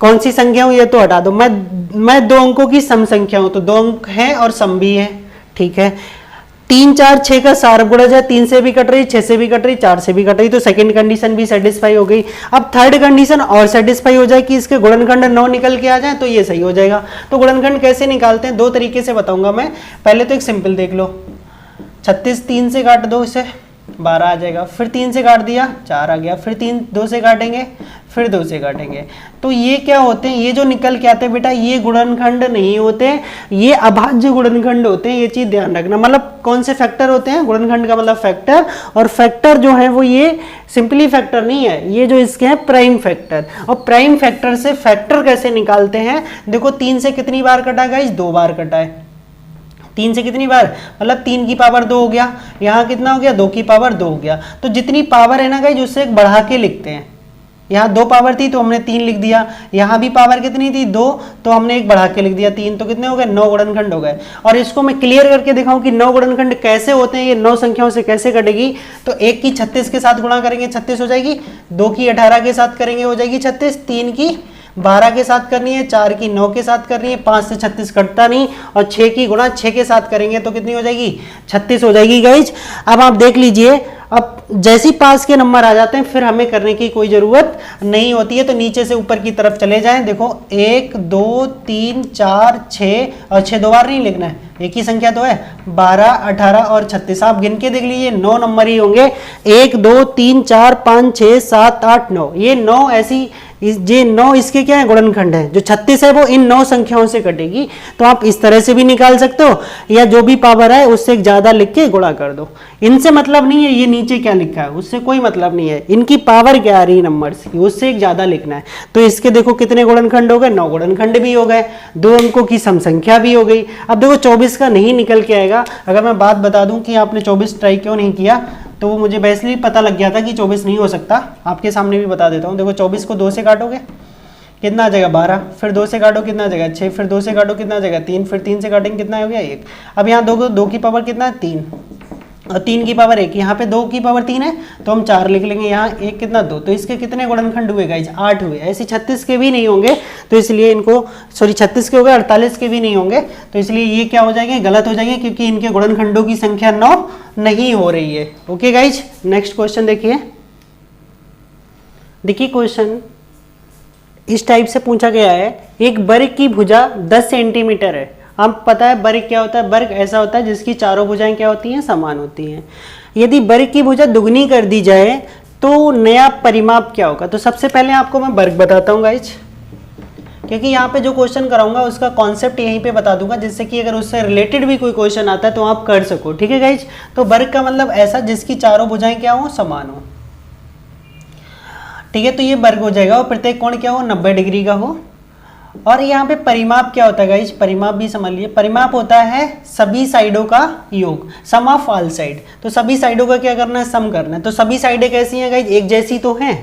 कौन सी संख्या हूं ये तो हटा दो, मैं 2 अंकों की सम संख्या हूं, तो 2 अंक है और सम भी है। ठीक है, 3 4 6 का सार्वगुणज है, 3 से भी कट रही, 6 से भी कट रही, 4 से भी कट रही, तो सेकंड कंडीशन भी सेटिस्फाई हो गई। अब थर्ड कंडीशन और सेटिस्फाई हो जाए कि इसके गुणनखंड 9 निकल के आ जाए, तो ये सही हो जाएगा। तो गुणनखंड कैसे निकालते हैं, 2 तरीके से बताऊंगा मैं। पहले तो एक सिंपल देख लो, 36 3 से काट दो इसे, 12 आ जाएगा, फिर 3 से काट दिया 4 आ गया, फिर 2 से काटेंगे, फिर 2 से काटेंगे। तो ये क्या होते हैं, ये जो निकल के आते हैं बेटा ये गुणनखंड नहीं होते, ये अभाज्य गुणनखंड होते हैं, ये चीज ध्यान रखना। मतलब कौन से फैक्टर होते हैं, गुणनखंड का मतलब फैक्टर, और फैक्टर जो है वो ये सिंपली फैक्टर नहीं है, ये जो इसके हैं प्राइम फैक्टर। और प्राइम फैक्टर से फैक्टर कैसे निकालते हैं, देखो 3 से कितनी बार कटा गाइस, 2 बार कटा है। 3 से कितनी बार, मतलब 3 की पावर 2 हो गया, यहाँ कितना हो गया 2 की पावर 2 हो गया। तो जितनी पावर है ना गाइस उससे एक बढ़ा के लिखते हैं, यहाँ 2 पावर थी तो हमने 3 लिख दिया, यहाँ भी पावर कितनी थी 2 तो हमने एक बढ़ा के लिख दिया 3, तो कितने हो गए 9 गुणनखंड हो गए। और इसको मैं क्लियर करके दिखाऊं कि 9 गुणनखंड कैसे होते हैं, ये 9 संख्याओं से कैसे कटेगी। तो 1 की 36 के साथ गुणा करेंगे 36 हो जाएगी, 2 की 18 के साथ करेंगे हो जाएगी 36, 3 की 12 के साथ करनी है, 4 की 9 के साथ करनी है, 5 से 36 कटता नहीं, और 6 की गुणा 6 के साथ करेंगे तो कितनी हो जाएगी 36 हो जाएगी गाइज। अब आप देख लीजिए, अब जैसी पास के नंबर आ जाते हैं फिर हमें करने की कोई जरूरत नहीं होती है। तो नीचे से ऊपर की तरफ चले जाएं, देखो 1 2 3 4 6, और 6 दो बार नहीं लिखना है, एक ही संख्या तो है, 12 18 और 36। आप गिन के देख लीजिए 9 नंबर ही होंगे, 1 2 3 4 5 6 7 8 9, ये 9 ऐसी, ये 9 इसके क्या है गुणनखंड है, जो 36 है वो इन 9 संख्याओं से कटेगी। तो आप इस तरह से भी निकाल सकते हो, या जो भी पावर है उससे एक ज्यादा लिख के गुणा कर दो। इनसे मतलब नहीं है ये नीचे क्या लिखा है, उससे कोई मतलब नहीं है, इनकी पावर क्या आ रही है नंबर्स की, उससे एक ज्यादा लिखना है। तो इसके देखो कितने गुणनखंड हो गए, 9 गुणनखंड भी हो गए, 2 अंकों की सम संख्या भी हो गई। अब देखो 24 का नहीं निकल के आएगा। अगर मैं बात बता दूं कि आपने 24 ट्राई क्यों नहीं किया, तो वो मुझे वैसे ही पता लग गया था कि 24 नहीं हो सकता। आपके सामने भी बता देता हूँ, देखो 24 को 2 से काटोगे कितना आ जाएगा 12, फिर 2 से काटो कितना आ जाएगा 6, फिर 2 से काटो कितना आ जाएगा 3, फिर 3 से काटेंगे कितना हो गया 1। अब यहाँ 2 की पावर कितना है 3, और 3 की पावर 1, यहाँ पे 2 की पावर 3 है तो हम 4 लिख लेंगे, यहाँ 1 कितना 2, तो इसके कितने गुणनखंड हुए गाइस 8 हुए। ऐसे 36 के भी नहीं होंगे, तो इसलिए इनको, सॉरी 36 के हो गए, 48 के भी नहीं होंगे, तो इसलिए ये क्या हो जाएंगे, गलत हो जाएंगे, क्योंकि इनके गुणनखंडों की संख्या 9 नहीं हो रही है। ओके गाइज, नेक्स्ट क्वेश्चन देखिए। देखिए क्वेश्चन इस टाइप से पूछा गया है, एक वर्ग की भुजा 10 सेंटीमीटर है। हम पता है वर्ग क्या होता है, वर्ग ऐसा होता है जिसकी चारों भुजाएं क्या होती हैं, समान होती हैं। यदि वर्ग की भुजा दुगनी कर दी जाए तो नया परिमाप क्या होगा। तो सबसे पहले आपको मैं वर्ग बताता हूँ गाइज, क्योंकि यहाँ पे जो क्वेश्चन कराऊंगा उसका कॉन्सेप्ट यहीं पे बता दूंगा, जिससे कि अगर उससे रिलेटेड भी कोई क्वेश्चन आता है तो आप कर सको। ठीक है गाइज, तो वर्ग का मतलब ऐसा जिसकी चारों भुजाएं क्या हो, समान हो। ठीक है, तो ये वर्ग हो जाएगा, और प्रत्येक कोण क्या हो, 90 डिग्री का हो। और यहाँ पे परिमाप क्या होता है गाइज, परिमाप भी समझ लिए, परिमाप होता है सभी साइडों का योग, सम ऑफ ऑल साइड। तो सभी साइडों का क्या करना है, सम करना है। तो सभी साइडें कैसी हैं गाइज, एक जैसी तो हैं।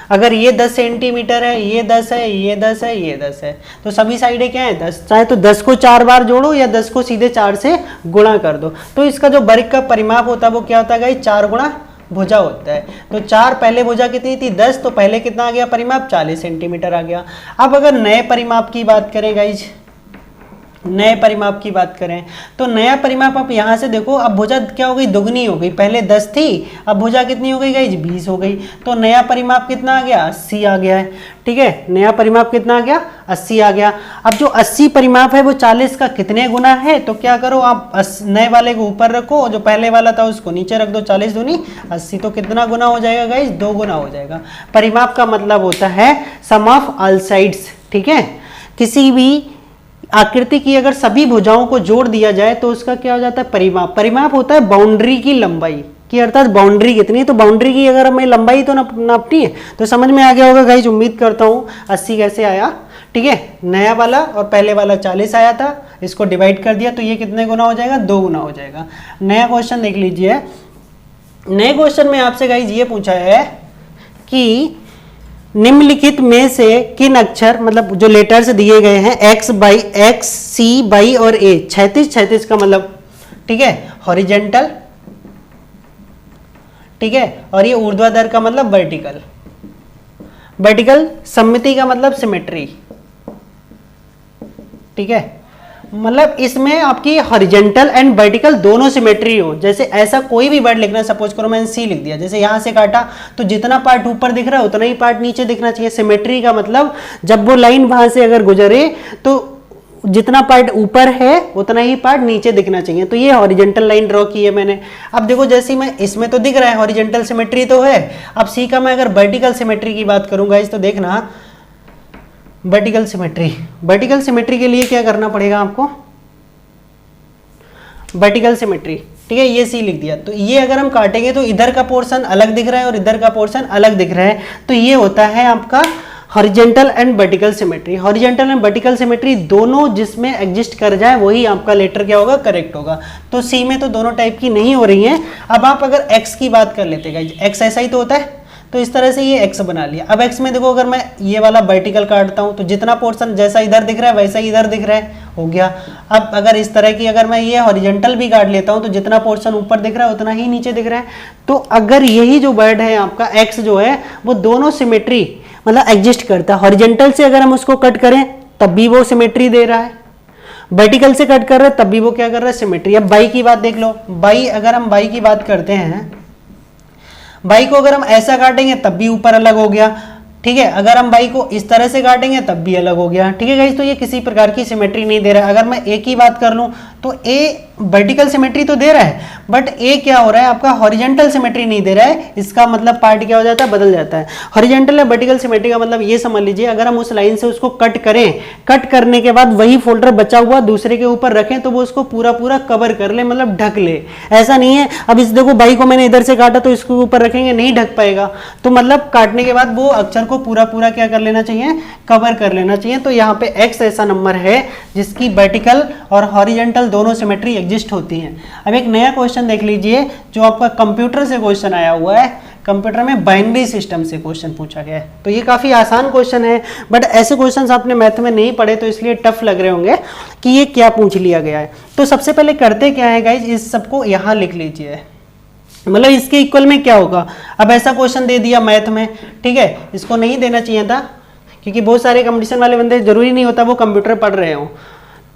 अगर ये 10 सेंटीमीटर है, ये 10 है, ये 10 है, ये 10 है, तो सभी साइडें क्या है 10। चाहे तो 10 को 4 बार जोड़ो या 10 को सीधे 4 से गुणा कर दो। तो इसका जो वर्ग का परिमाप होता है वो क्या होता है गाइज, 4 गुणा भुजा होता है। तो 4 पहले भुजा कितनी थी 10, तो पहले कितना आ गया परिमाप 40 सेंटीमीटर आ गया। अब अगर नए परिमाप की बात करें गाइज, नए परिमाप की बात करें तो नया परिमाप आप यहाँ से देखो, अब भुजा क्या हो गई, दुगनी हो गई। पहले 10 थी, अब भुजा कितनी हो गई गाइज 20 हो गई। तो नया परिमाप कितना आ गया, 80 आ गया है। ठीक है, नया परिमाप कितना आ गया, 80 आ गया। अब जो 80 परिमाप है वो 40 का कितने गुना है, तो क्या करो आप नए वाले को ऊपर रखो, जो पहले वाला था उसको नीचे रख दो। 40 दूनी 80, तो कितना गुना हो जाएगा गाइज, 2 गुना हो जाएगा। परिमाप का मतलब होता है सम ऑफ ऑल साइड्स। ठीक है, किसी भी आकृति की अगर सभी भुजाओं को जोड़ दिया जाए तो उसका क्या हो जाता है, परिमाप। परिमाप होता है बाउंड्री की लंबाई की, अर्थात बाउंड्री कितनी है, तो बाउंड्री की अगर हमें लंबाई तो नापनी है। तो समझ में आ गया होगा गाइज, उम्मीद करता हूँ 80 कैसे आया। ठीक है, नया वाला और पहले वाला 40 आया था, इसको डिवाइड कर दिया तो ये कितने गुना हो जाएगा, 2 गुना हो जाएगा। नया क्वेश्चन देख लीजिए। नए क्वेश्चन में आपसे गाइज ये पूछा है कि निम्नलिखित में से किन अक्षर, मतलब जो लेटर्स दिए गए हैं x by x, c by और a, 36 का मतलब, ठीक है, हॉरिजेंटल, ठीक है, और ये ऊर्ध्वाधर का मतलब वर्टिकल, वर्टिकल सममिति का मतलब सिमेट्री। ठीक है, मतलब इसमें आपकी हॉरिजेंटल एंड वर्टिकल दोनों सिमेट्री हो। जैसे ऐसा कोई भी वर्ड लिखना, सपोज करो मैंने सी लिख दिया, जैसे यहां से काटा तो जितना पार्ट ऊपर दिख रहा है उतना ही पार्ट नीचे दिखना चाहिए। सिमेट्री का मतलब जब वो लाइन वहां से अगर गुजरे तो जितना पार्ट ऊपर है उतना ही पार्ट नीचे दिखना चाहिए। तो ये हॉरिजेंटल लाइन ड्रॉ की है मैंने। अब देखो जैसे मैं इसमें तो दिख रहा है हॉरिजेंटल सिमेट्री तो है। अब सी का मैं अगर वर्टिकल सिमेट्री की बात करूंगा इस, तो देखना वर्टिकल सिमेट्री के लिए क्या करना पड़ेगा आपको, वर्टिकल सिमेट्री, ठीक है, ये सी लिख दिया। तो ये अगर हम काटेंगे तो इधर का पोर्शन अलग दिख रहा है और इधर का पोर्शन अलग दिख रहा है, तो ये होता है आपका horizontal and vertical symmetry. Horizontal and vertical symmetry दोनों जिसमें एग्जिस्ट कर जाए वही आपका लेटर क्या होगा, करेक्ट होगा। तो सी में तो दोनों टाइप की नहीं हो रही हैं। अब आप अगर एक्स की बात कर लेते हैं, एक्स ऐसा ही तो होता है, तो इस तरह से ये x बना लिया। अब x में देखो अगर मैं ये वाला वर्टिकल काटता हूं तो जितना पोर्शन जैसा इधर दिख रहा है वैसा ही इधर दिख रहा है, हो गया। अब अगर इस तरह की अगर मैं ये हॉरिजेंटल भी काट लेता हूं तो जितना पोर्शन ऊपर दिख रहा है उतना ही नीचे दिख रहा है। तो अगर यही जो वर्ड है आपका x जो है वो दोनों सिमेट्री मतलब एग्जिस्ट करता है। हॉरिजेंटल से अगर हम उसको कट करें तब भी वो सिमेट्री दे रहा है, वर्टिकल से कट कर रहे हैं तब भी वो क्या कर रहा है, सिमेट्री। अब बाई की बात देख लो, बाई अगर हम बाई की बात करते हैं, बाई को अगर हम ऐसा काटेंगे तब भी ऊपर अलग हो गया, ठीक है। अगर हम बाई को इस तरह से काटेंगे तब भी अलग हो गया, ठीक है गाइस। तो ये किसी प्रकार की सिमेट्री नहीं दे रहा है। अगर मैं ए की बात कर लूं तो ए वर्टिकल सिमेट्री तो दे रहा है, बट ए क्या हो रहा है आपका, हॉरिजेंटल सिमेट्री नहीं दे रहा है। इसका मतलब पार्ट क्या हो जाता है, बदल जाता है। हॉरिजेंटल या वर्टिकल सिमेट्री का मतलब ये समझ लीजिए, अगर हम उस लाइन से उसको कट करें, कट करने के बाद वही फोल्डर बचा हुआ दूसरे के ऊपर रखें तो वो उसको पूरा पूरा कवर कर ले, मतलब ढक ले। ऐसा नहीं है अब इस देखो बाई को मैंने इधर से काटा तो इसको ऊपर रखेंगे नहीं ढक पाएगा, तो मतलब काटने के बाद वो अक्षर को पूरा पूरा क्या कर लेना चाहिए, कवर कर लेना चाहिए। तो यहाँ पे एक्स ऐसा नंबर है जिसकी वर्टिकल और हॉरिजेंटल दोनों सिमेट्री एग्जिस्ट होती हैं। अब एक नया क्वेश्चन देख लीजिए जो आपका कंप्यूटर से क्वेश्चन आया हुआ है। कंप्यूटर में बाइनरी सिस्टम से क्वेश्चन पूछा गया है, तो ये काफी आसान क्वेश्चन है, बट ऐसे क्वेश्चंस आपने मैथ में नहीं पढ़े तो इसलिए टफ लग रहे होंगे कि ये क्या पूछ लिया गया है। तो सबसे पहले करते क्या है गाइज, इस सबको यहाँ लिख लीजिए, मतलब इसके इक्वल में क्या होगा। अब ऐसा क्वेश्चन दे दिया मैथ में, ठीक है, इसको नहीं देना चाहिए था क्योंकि बहुत सारे कंपटीशन वाले बंदे जरूरी नहीं होता वो कंप्यूटर पढ़ रहे हो।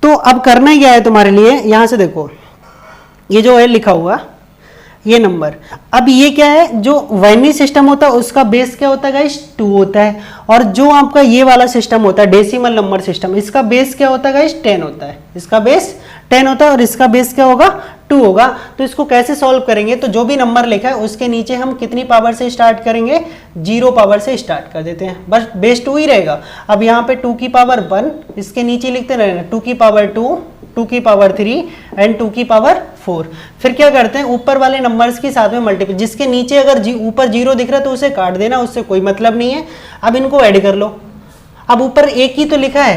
तो अब करना क्या है तुम्हारे लिए, यहां से देखो ये जो है लिखा हुआ ये नंबर, अब ये क्या है, जो बाइनरी सिस्टम होता है उसका बेस क्या होता है गाइस, 2 होता है। और जो आपका ये वाला सिस्टम होता है डेसिमल नंबर सिस्टम, इसका बेस क्या होता है गाइस, 10 होता है। इसका बेस 10 होता है और इसका बेस क्या होगा, 2 होगा। तो इसको कैसे सॉल्व करेंगे, तो जो भी नंबर लिखा है उसके नीचे हम कितनी पावर से स्टार्ट करेंगे, 0 पावर से स्टार्ट कर देते हैं, बस बेस 2 ही रहेगा। अब यहाँ पे 2 की पावर 1, इसके नीचे लिखते रहना 2 की पावर 2, 2 की पावर 3 एंड 2 की पावर 4। फिर क्या करते हैं, ऊपर वाले नंबर्स के साथ में मल्टीप्लाई, जिसके नीचे अगर ऊपर 0 दिख रहा है तो उसे काट देना, उससे कोई मतलब नहीं है। अब इनको ऐड कर लो। अब ऊपर एक ही तो लिखा है,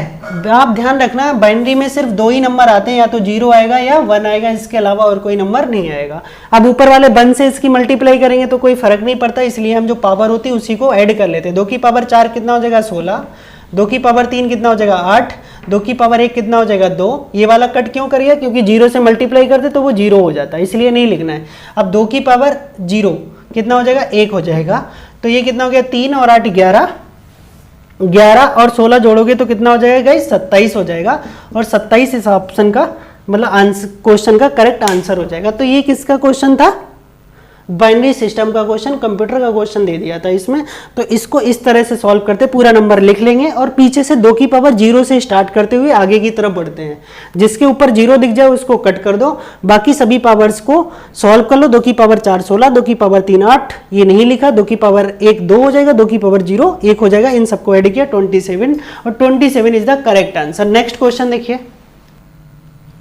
आप ध्यान रखना बाइनरी में सिर्फ 2 ही नंबर आते हैं, या तो 0 आएगा या 1 आएगा, इसके अलावा और कोई नंबर नहीं आएगा। अब ऊपर वाले 1 से इसकी मल्टीप्लाई करेंगे तो कोई फर्क नहीं पड़ता, इसलिए हम जो पावर होती है उसी को ऐड कर लेते हैं। 2 की पावर 4 कितना हो जाएगा, 16, 2 की पावर 3 कितना हो जाएगा, 8, 2 की पावर 1 कितना हो जाएगा, 2। ये वाला कट क्यों करिए, क्योंकि 0 से मल्टीप्लाई करते तो वो 0 हो जाता है, इसलिए नहीं लिखना है। अब 2 की पावर 0 कितना हो जाएगा, 1 हो जाएगा। तो ये कितना हो गया, 3 और 8 11, 11 और 16 जोड़ोगे तो कितना हो जाएगा गाइस, 27 हो जाएगा। और 27 इस ऑप्शन का मतलब आंसर, क्वेश्चन का करेक्ट आंसर हो जाएगा। तो ये किसका क्वेश्चन था, बाइनरी सिस्टम का क्वेश्चन, कंप्यूटर का क्वेश्चन दे दिया था इसमें। तो इसको इस तरह से सॉल्व करते, पूरा नंबर लिख लेंगे और पीछे से 2 की पावर 0 से स्टार्ट करते हुए आगे की तरफ बढ़ते हैं। जिसके ऊपर 0 दिख जाए उसको कट कर दो, बाकी सभी पावर्स को सॉल्व कर लो। 2 की पावर 4 16, 2 की पावर 3 8, ये नहीं लिखा, 2 की पावर 1 2 हो जाएगा, 2 की पावर 0 1 हो जाएगा। इन सबको ऐड किया 27 और 27 is the correct answer. Next question देखिए,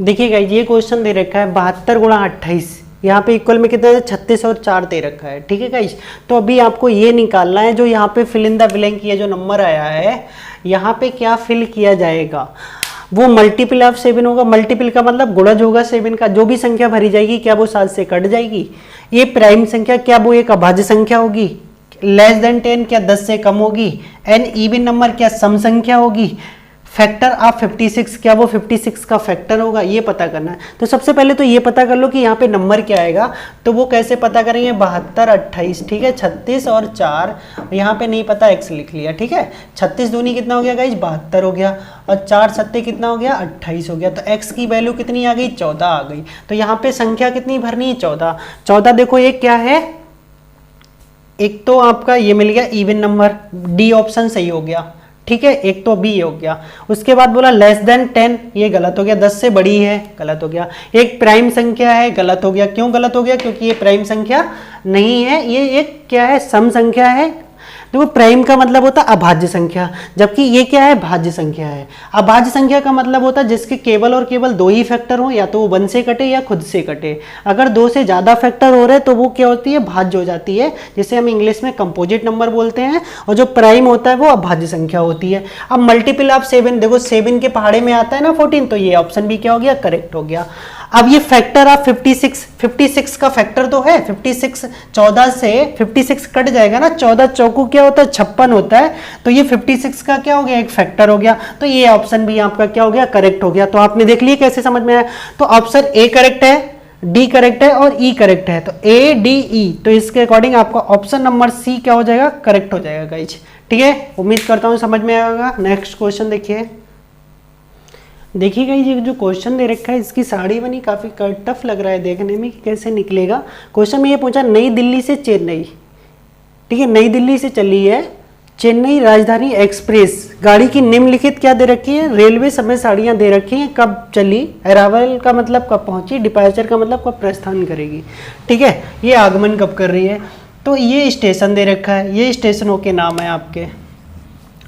देखिएगा ये क्वेश्चन दे रखा है 72 गुणा 28, यहाँ पे इक्वल में कितना है, 36 और 4 दे रखा है, ठीक है गाइस। तो अभी आपको ये निकालना है, जो यहाँ पे फिल इन द ब्लैंक किया जो नंबर आया है, यहाँ पे क्या फिल किया जाएगा, वो मल्टीपल ऑफ 7 होगा। मल्टीपल का मतलब गुणज होगा 7 का। जो भी संख्या भरी जाएगी क्या वो 7 से कट जाएगी। ये प्राइम संख्या क्या वो एक अभाज्य संख्या होगी, लेस देन 10 क्या 10 से कम होगी, एन इवन नंबर क्या सम संख्या होगी, फैक्टर ऑफ 56 क्या वो 56 का फैक्टर होगा, ये पता करना है। तो सबसे पहले तो ये पता कर लो कि यहाँ पे नंबर क्या आएगा। तो वो कैसे पता करेंगे, 72 28, ठीक है, 36 और 4, यहाँ पे नहीं पता x लिख लिया, ठीक है। 36 दूनी कितना हो गया गाइस, 72 हो गया, और 4 सत्ते कितना हो गया, 28 हो गया। तो x की वैल्यू कितनी आ गई, 14 आ गई। तो यहाँ पे संख्या कितनी भरनी है, 14। 14 देखो एक क्या है, एक तो आपका ये मिल गया इवन नंबर, डी ऑप्शन सही हो गया, ठीक है, एक तो बी हो गया। उसके बाद बोला लेस देन 10, ये गलत हो गया, 10 से बड़ी है, गलत हो गया। एक प्राइम संख्या है, गलत हो गया। क्यों गलत हो गया? क्योंकि ये प्राइम संख्या नहीं है, ये एक क्या है, सम संख्या है। देखो प्राइम का मतलब होता है अभाज्य संख्या, जबकि ये क्या है, भाज्य संख्या है। अभाज्य संख्या का मतलब होता है जिसके केवल और केवल दो ही फैक्टर हो, या तो वो 1 से कटे या खुद से कटे। अगर 2 से ज़्यादा फैक्टर हो रहे तो वो क्या होती है, भाज्य हो जाती है, जिसे हम इंग्लिश में कंपोजिट नंबर बोलते हैं। और जो प्राइम होता है वो अभाज्य संख्या होती है। अब मल्टीपल ऑफ 7, देखो 7 के पहाड़े में आता है ना 14, तो ये ऑप्शन भी क्या हो गया, करेक्ट हो गया। अब ये फैक्टर ऑफ 56 का फैक्टर तो है 56, 14 से 56 कट जाएगा ना, 14 चौको क्या होता है, 56 होता है। तो ये 56 का क्या हो गया, एक फैक्टर हो गया। तो ये ऑप्शन भी आपका क्या हो गया, करेक्ट हो गया। तो आपने देख लिया कैसे समझ में आया। तो ऑप्शन ए करेक्ट है, डी करेक्ट है और ई करेक्ट है। तो ए डी ई, तो इसके अकॉर्डिंग आपका ऑप्शन नंबर सी क्या हो जाएगा, करेक्ट हो जाएगा गाइज। ठीक है, उम्मीद करता हूँ समझ में आएगा। नेक्स्ट क्वेश्चन देखिए। देखिएगा ये जो क्वेश्चन दे रखा है, इसकी साड़ी बनी काफ़ी टफ लग रहा है देखने में कि कैसे निकलेगा। क्वेश्चन में ये पूछा, नई दिल्ली से चेन्नई, ठीक है, नई दिल्ली से चली है चेन्नई राजधानी एक्सप्रेस गाड़ी की निम्नलिखित क्या दे रखी है, रेलवे समय साड़ियाँ दे रखी हैं, कब चली, अराइवल का मतलब कब पहुंची, डिपार्चर का मतलब कब प्रस्थान करेगी। ठीक है, ये आगमन कब कर रही है। तो ये स्टेशन दे रखा है, ये स्टेशनों के नाम है आपके,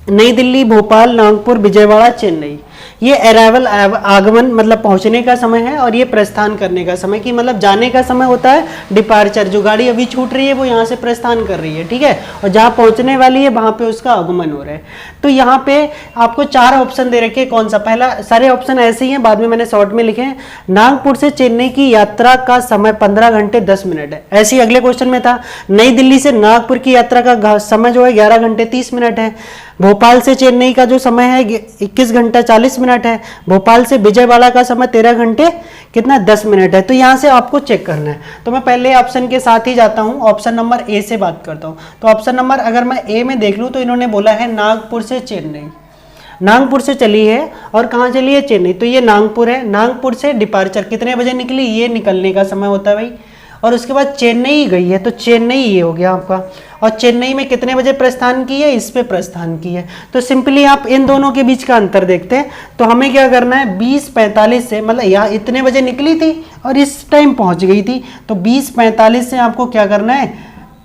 नई दिल्ली, भोपाल, नागपुर, विजयवाड़ा, चेन्नई। ये अराइवल आगमन मतलब पहुंचने का समय है, और ये प्रस्थान करने का समय, कि मतलब जाने का समय होता है डिपार्चर, जो गाड़ी अभी छूट रही है वो यहाँ से प्रस्थान कर रही है। ठीक है, और जहाँ पहुंचने वाली है वहाँ पे उसका आगमन हो रहा है। तो यहाँ पे आपको 4 ऑप्शन दे रखे हैं, कौन सा, पहला, सारे ऑप्शन ऐसे ही हैं, बाद में मैंने शॉर्ट में लिखे हैं। नागपुर से चेन्नई की यात्रा का समय 15 घंटे 10 मिनट है। ऐसे ही अगले क्वेश्चन में था, नई दिल्ली से नागपुर की यात्रा का समय जो है 11 घंटे 30 मिनट है। भोपाल से चेन्नई का जो समय है 21 घंटा 40 मिनट है। भोपाल से विजयवाड़ा का समय 13 घंटे कितना 10 मिनट है। तो यहाँ से आपको चेक करना है। तो मैं पहले ऑप्शन के साथ ही जाता हूँ, ऑप्शन नंबर ए से बात करता हूँ। तो ऑप्शन नंबर अगर मैं ए में देख लूँ तो इन्होंने बोला है नागपुर से चेन्नई, नागपुर से चली है और कहाँ चली है, चेन्नई। तो ये नागपुर है, नागपुर से डिपार्चर कितने बजे निकली, ये निकलने का समय होता है भाई। और उसके बाद चेन्नई गई है, तो चेन्नई ये हो गया आपका। और चेन्नई में कितने बजे प्रस्थान की है, इस पे प्रस्थान की है। तो सिंपली आप इन दोनों के बीच का अंतर देखते हैं। तो हमें क्या करना है, 20:45 से, मतलब यहाँ इतने बजे निकली थी और इस टाइम पहुँच गई थी, तो 20:45 से आपको क्या करना है,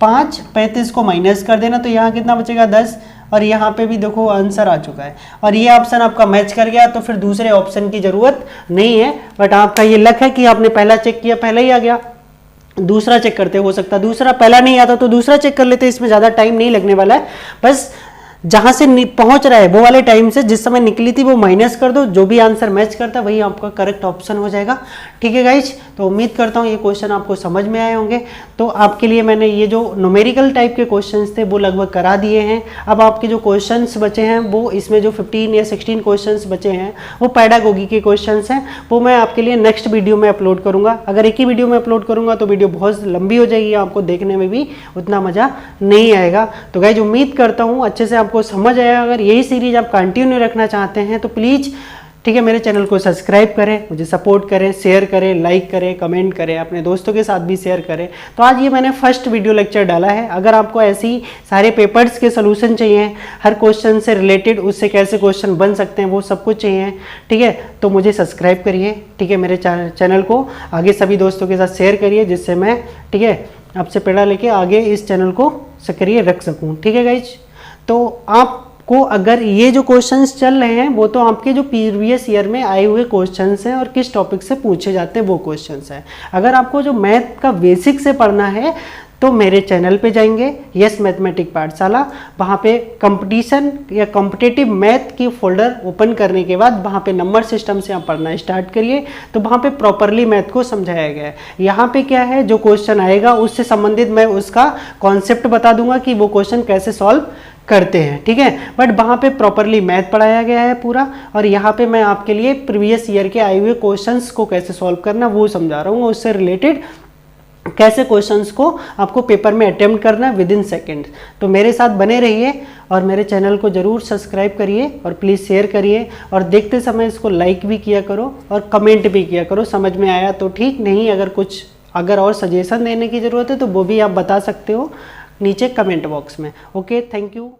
5:35 को माइनस कर देना। तो यहाँ कितना बचेगा, 10। और यहाँ पे भी देखो आंसर आ चुका है, और ये ऑप्शन आपका मैच कर गया। तो फिर दूसरे ऑप्शन की जरूरत नहीं है, बट आपका ये लक है कि आपने पहला चेक किया, पहले ही आ गया। दूसरा चेक करते हो सकता, दूसरा पहला नहीं आता तो दूसरा चेक कर लेते, इसमें ज़्यादा टाइम नहीं लगने वाला है। बस जहां से पहुंच रहा है वो वाले टाइम से जिस समय निकली थी वो माइनस कर दो, जो भी आंसर मैच करता है वही आपका करेक्ट ऑप्शन हो जाएगा। ठीक है गाइज, तो उम्मीद करता हूँ ये क्वेश्चन आपको समझ में आए होंगे। तो आपके लिए मैंने ये जो न्यूमेरिकल टाइप के क्वेश्चंस थे वो लगभग करा दिए हैं। अब आपके जो क्वेश्चंस बचे हैं वो इसमें जो 15 या 16 क्वेश्चंस बचे हैं वो पैडागोगी के क्वेश्चंस हैं, वो मैं आपके लिए नेक्स्ट वीडियो में अपलोड करूँगा। अगर एक ही वीडियो में अपलोड करूँगा तो वीडियो बहुत लंबी हो जाएगी, आपको देखने में भी उतना मज़ा नहीं आएगा। तो गाइज उम्मीद करता हूँ अच्छे से आपको समझ आया। अगर यही सीरीज आप कंटिन्यू रखना चाहते हैं तो प्लीज़ ठीक है मेरे चैनल को सब्सक्राइब करें, मुझे सपोर्ट करें, शेयर करें, लाइक करें, कमेंट करें, अपने दोस्तों के साथ भी शेयर करें। तो आज ये मैंने फर्स्ट वीडियो लेक्चर डाला है। अगर आपको ऐसी सारे पेपर्स के सलूशन चाहिए, हर क्वेश्चन से रिलेटेड, उससे कैसे क्वेश्चन बन सकते हैं, वो सब कुछ चाहिए, ठीक है, तो मुझे सब्सक्राइब करिए। ठीक है, मेरे चैनल को आगे सभी दोस्तों के साथ शेयर करिए, जिससे मैं ठीक है आपसे प्रेरणा लेके आगे इस चैनल को सक्रिय रख सकूँ। ठीक है गाइज, तो आपको अगर ये जो क्वेश्चंस चल रहे हैं वो तो आपके जो प्रीवियस ईयर में आए हुए क्वेश्चंस हैं और किस टॉपिक से पूछे जाते हैं वो क्वेश्चंस हैं। अगर आपको जो मैथ का बेसिक से पढ़ना है तो मेरे चैनल पे जाएंगे, यस मैथमेटिक पाठशाला, वहाँ पे कंपटीशन या कॉम्पिटिटिव मैथ की फोल्डर ओपन करने के बाद वहाँ पे नंबर सिस्टम से आप पढ़ना स्टार्ट करिए। तो वहाँ पे प्रॉपरली मैथ को समझाया गया है। यहाँ पे क्या है, जो क्वेश्चन आएगा उससे संबंधित मैं उसका कॉन्सेप्ट बता दूंगा कि वो क्वेश्चन कैसे सॉल्व करते हैं। ठीक है, बट वहाँ पे प्रॉपरली मैथ पढ़ाया गया है पूरा, और यहाँ पे मैं आपके लिए प्रीवियस ईयर के आए हुए क्वेश्चंस को कैसे सॉल्व करना वो समझा रहा हूँ, उससे रिलेटेड कैसे क्वेश्चंस को आपको पेपर में अटेम्प्ट करना है विदिन सेकेंड। तो मेरे साथ बने रहिए और मेरे चैनल को ज़रूर सब्सक्राइब करिए और प्लीज़ शेयर करिए, और देखते समय इसको लाइक भी किया करो और कमेंट भी किया करो। समझ में आया तो ठीक, नहीं अगर और सजेशन देने की ज़रूरत है तो वो भी आप बता सकते हो नीचे कमेंट बॉक्स में। Okay, thank you.